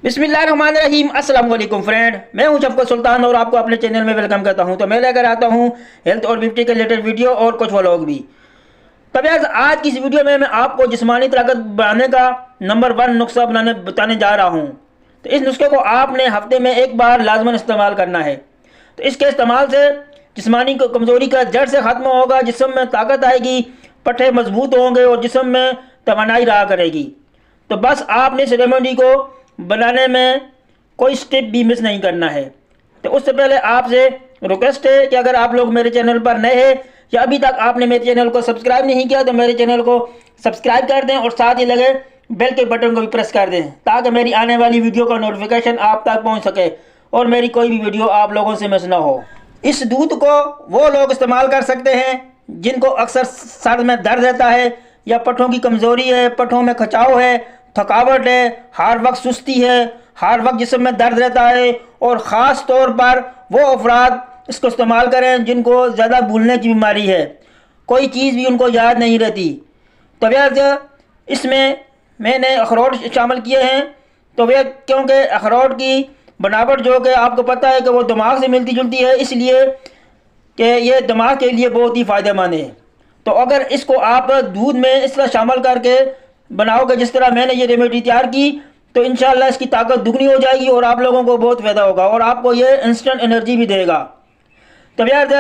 बिस्मिल्लाहिर्रहमानिर्रहीम। अस्सलाम वालेकुम फ्रेंड, मैं हूं शफकत सुल्तान और आपको अपने चैनल में वेलकम करता हूं। तो मैं लेकर आता हूं हेल्थ और ब्यूटी के रिलेटेड वीडियो और कुछ व्लॉग भी। तब यार आज की इस वीडियो में मैं आपको जिस्मानी ताकत बढ़ाने का नंबर 1 नुस्खा बताने जा रहा हूँ। तो इस नुस्खे को आपने हफ्ते में एक बार लाजमन इस्तेमाल करना है। तो इसके इस्तेमाल से जिस्मानी कमज़ोरी का जड़ से ख़त्म होगा, जिस्म में ताकत आएगी, पट्टे मजबूत होंगे और जिस्म में तवानाई रहा करेगी। तो बस आपने इस रेमेडी को बनाने में कोई स्टेप भी मिस नहीं करना है। तो उससे पहले आपसे रिक्वेस्ट है कि अगर आप लोग मेरे चैनल पर नए हैं या अभी तक आपने मेरे चैनल को सब्सक्राइब नहीं किया तो मेरे चैनल को सब्सक्राइब कर दें और साथ ही लगे बेल के बटन को भी प्रेस कर दें ताकि मेरी आने वाली वीडियो का नोटिफिकेशन आप तक पहुंच सके और मेरी कोई भी वीडियो आप लोगों से मिस ना हो। इस दूध को वो लोग इस्तेमाल कर सकते हैं जिनको अक्सर सर में दर्द रहता है या पट्ठों की कमज़ोरी है, पट्ठों में खिंचाव है, थकावट है, हर वक्त सुस्ती है, हर वक्त जिस्म में दर्द रहता है। और ख़ास तौर पर वो अफराद इसको इस्तेमाल करें जिनको ज़्यादा भूलने की बीमारी है, कोई चीज़ भी उनको याद नहीं रहती। तो वह इसमें मैंने अखरोट शामिल किए हैं। तो वह क्योंकि अखरोट की बनावट जो कि आपको पता है कि वो दिमाग से मिलती जुलती है, इसलिए कि ये दिमाग के लिए बहुत ही फ़ायदेमंद है। तो अगर इसको आप दूध में इस तरह शामिल करके बनाओगे जिस तरह मैंने ये रेमेडी तैयार की, तो इंशाल्लाह इसकी ताकत दुगनी हो जाएगी और आप लोगों को बहुत फ़ायदा होगा और आपको ये इंस्टेंट एनर्जी भी देगा। तो यार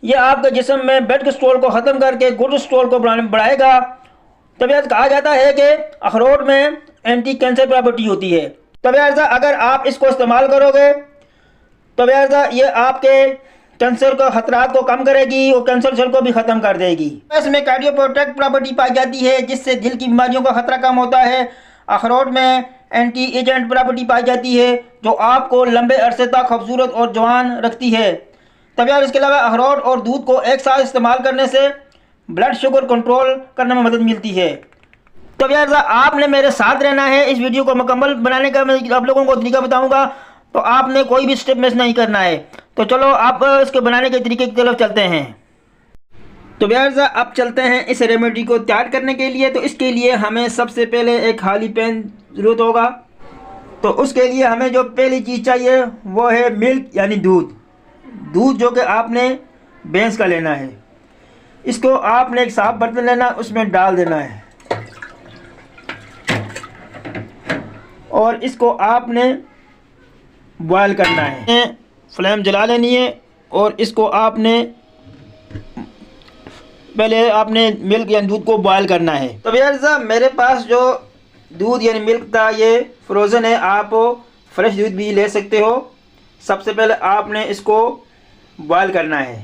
ये आपके जिस्म में ब्लड कोलेस्ट्रॉल को ख़त्म करके गुड कोलेस्ट्रॉल को बढ़ाएगा। तब यार कहा जाता है कि अखरोट में एंटी कैंसर प्रॉपर्टी होती है। तब यार अगर आप इसको इस्तेमाल करोगे तो यार ये आपके कैंसर का खतरात को कम करेगी और कैंसर सेल को भी ख़त्म कर देगी। इसमें कार्डियो प्रोटेक्ट प्रॉपर्टी पाई जाती है जिससे दिल की बीमारियों का खतरा कम होता है। अखरोट में एंटी एजेंट प्रॉपर्टी पाई जाती है जो आपको लंबे अरसे तक खूबसूरत और जवान रखती है। तब यार इसके अलावा अखरोट और दूध को एक साथ इस्तेमाल करने से ब्लड शुगर कंट्रोल करने में मदद मिलती है। तो यार आपने मेरे साथ रहना है। इस वीडियो को मुकम्मल बनाने का मैं आप लोगों को तरीका बताऊंगा, तो आपने कोई भी स्टेप मिस नहीं करना है। तो चलो आप इसके बनाने के तरीके की तरफ चलते हैं। तो यार अब चलते हैं इस रेमेडी को तैयार करने के लिए। तो इसके लिए हमें सबसे पहले एक खाली पैन ज़रूरत होगा। तो उसके लिए हमें जो पहली चीज़ चाहिए वो है मिल्क यानी दूध। दूध जो कि आपने भैंस का लेना है। इसको आपने एक साफ बर्तन लेना, उसमें डाल देना है और इसको आपने बॉयल करना है। फ्लेम जला लेनी है और इसको आपने पहले आपने मिल्क यानी दूध को बॉयल करना है। तो भैया मेरे पास जो दूध यानी मिल्क था ये फ्रोज़न है, आप फ्रेश दूध भी ले सकते हो। सबसे पहले आपने इसको बॉयल करना है।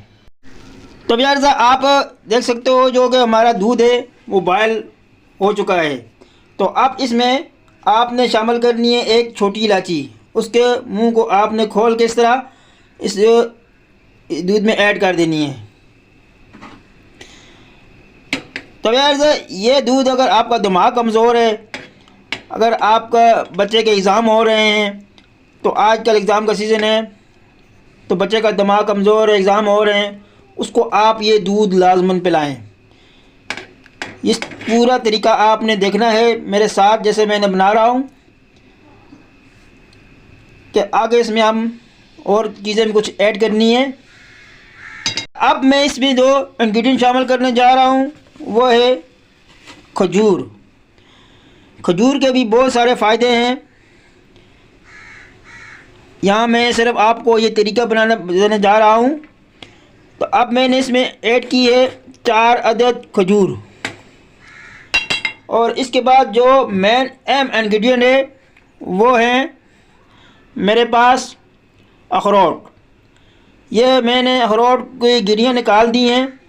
तो भैया आप देख सकते हो जो कि हमारा दूध है वो बॉयल हो चुका है। तो अब इसमें आपने शामिल करनी है एक छोटी इलायची। उसके मुंह को आपने खोल के इस तरह इस दूध में ऐड कर देनी है। तो यार ये दूध अगर आपका दिमाग कमज़ोर है, अगर आपका बच्चे के एग्ज़ाम हो रहे हैं, तो आजकल एग्ज़ाम का सीज़न है, तो बच्चे का दिमाग कमज़ोर है, एग्ज़ाम हो रहे हैं, उसको आप ये दूध लाजमन पिलाएं। इस पूरा तरीका आपने देखना है मेरे साथ जैसे मैंने बना रहा हूँ, कि आगे इसमें हम और चीज़ें भी कुछ ऐड करनी है। अब मैं इसमें जो इंग्रेडिएंट शामिल करने जा रहा हूँ वो है खजूर। खजूर के भी बहुत सारे फ़ायदे हैं। यहाँ मैं सिर्फ आपको ये तरीका देने जा रहा हूँ। तो अब मैंने इसमें ऐड की है 4 अदद खजूर और इसके बाद जो मेन इंग्रेडिएंट है वो है मेरे पास अखरोट। ये मैंने अखरोट की गिरियाँ निकाल दी हैं।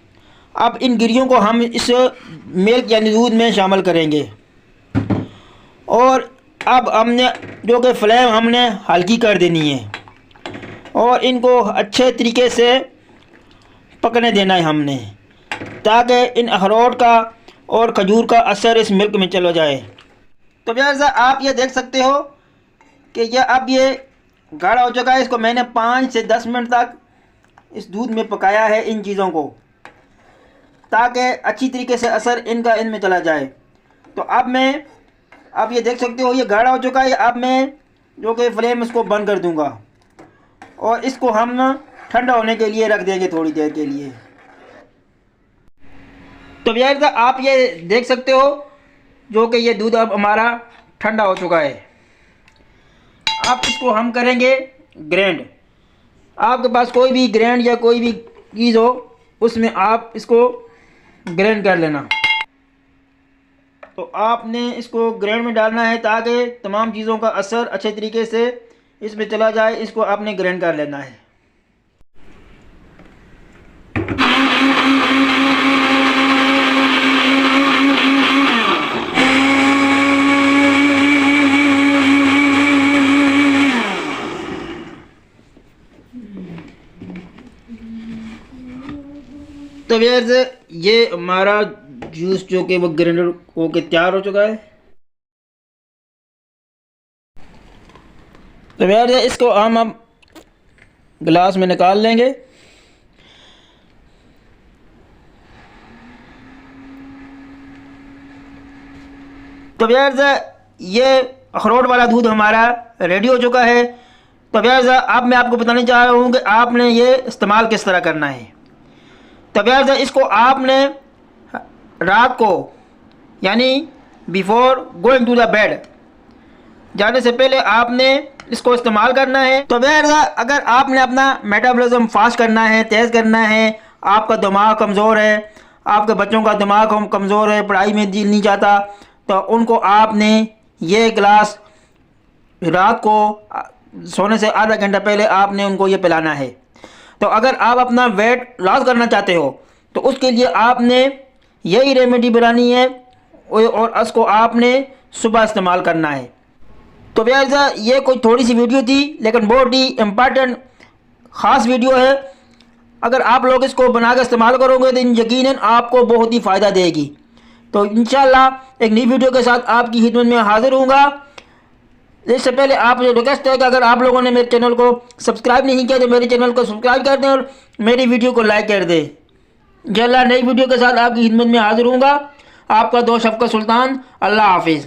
अब इन गिरियों को हम इस मिल्क यानी दूध में शामिल करेंगे और अब हमने जो कि फ्लेम हमने हल्की कर देनी है और इनको अच्छे तरीके से पकने देना है हमने, ताकि इन अखरोट का और खजूर का असर इस मिल्क में चला जाए। तो यार आप ये देख सकते हो कि अब ये गाढ़ा हो चुका है। इसको मैंने 5 से 10 मिनट तक इस दूध में पकाया है इन चीज़ों को, ताकि अच्छी तरीके से असर इनका इनमें चला जाए। तो अब ये देख सकते हो ये गाढ़ा हो चुका है। अब मैं जो कि फ्लेम इसको बंद कर दूंगा और इसको हम ठंडा होने के लिए रख देंगे थोड़ी देर के लिए। तो यार आप ये देख सकते हो जो कि ये दूध अब हमारा ठंडा हो चुका है। अब इसको हम करेंगे ग्राइंड। आपके पास कोई भी ग्राइंड या कोई भी चीज़ हो उसमें आप इसको ग्राइंड कर लेना। तो आपने इसको ग्राइंड में डालना है ताकि तमाम चीज़ों का असर अच्छे तरीके से इसमें चला जाए। इसको आपने ग्राइंड कर लेना है। तो व्यूअर्स ये हमारा जूस जो कि वो ग्राइंडर होके तैयार हो चुका है। तो व्यूअर्स इसको हम अब गिलास में निकाल लेंगे। तो व्यूअर्स ये अखरोट वाला दूध हमारा रेडी हो चुका है। तो व्यूअर्स अब मैं आपको बताने चाह रहा हूँ कि आपने ये इस्तेमाल किस तरह करना है। तो व्यूअर्स इसको आपने रात को यानी before going to the bed जाने से पहले आपने इसको इस्तेमाल करना है। तो व्यूअर्स अगर आपने अपना मेटाबॉलिज्म फास्ट करना है, तेज़ करना है, आपका दिमाग कमज़ोर है, आपके बच्चों का दिमाग कमज़ोर है, पढ़ाई में दिल नहीं जाता, तो उनको आपने ये गिलास रात को सोने से आधा घंटा पहले आपने उनको ये पिलाना है। तो अगर आप अपना वेट लॉस करना चाहते हो तो उसके लिए आपने यही रेमेडी बनानी है और उसको आपने सुबह इस्तेमाल करना है। तो भैया ये कोई थोड़ी सी वीडियो थी लेकिन बहुत ही इम्पॉर्टेंट ख़ास वीडियो है। अगर आप लोग इसको बना कर इस्तेमाल करोगे तो यकीनन आपको बहुत ही फ़ायदा देगी। तो इंशाल्लाह एक नई वीडियो के साथ आपकी खिदमत में हाजिर होऊंगा। इससे पहले आप जो रिक्वेस्ट है कि अगर आप लोगों ने मेरे चैनल को सब्सक्राइब नहीं किया तो मेरे चैनल को सब्सक्राइब कर दें और मेरी वीडियो को लाइक कर दें। इंशाल्लाह नई वीडियो के साथ आपकी खिदमत में हाजिर होऊंगा। आपका दोस्त शफकत सुल्तान। अल्लाह हाफिज़।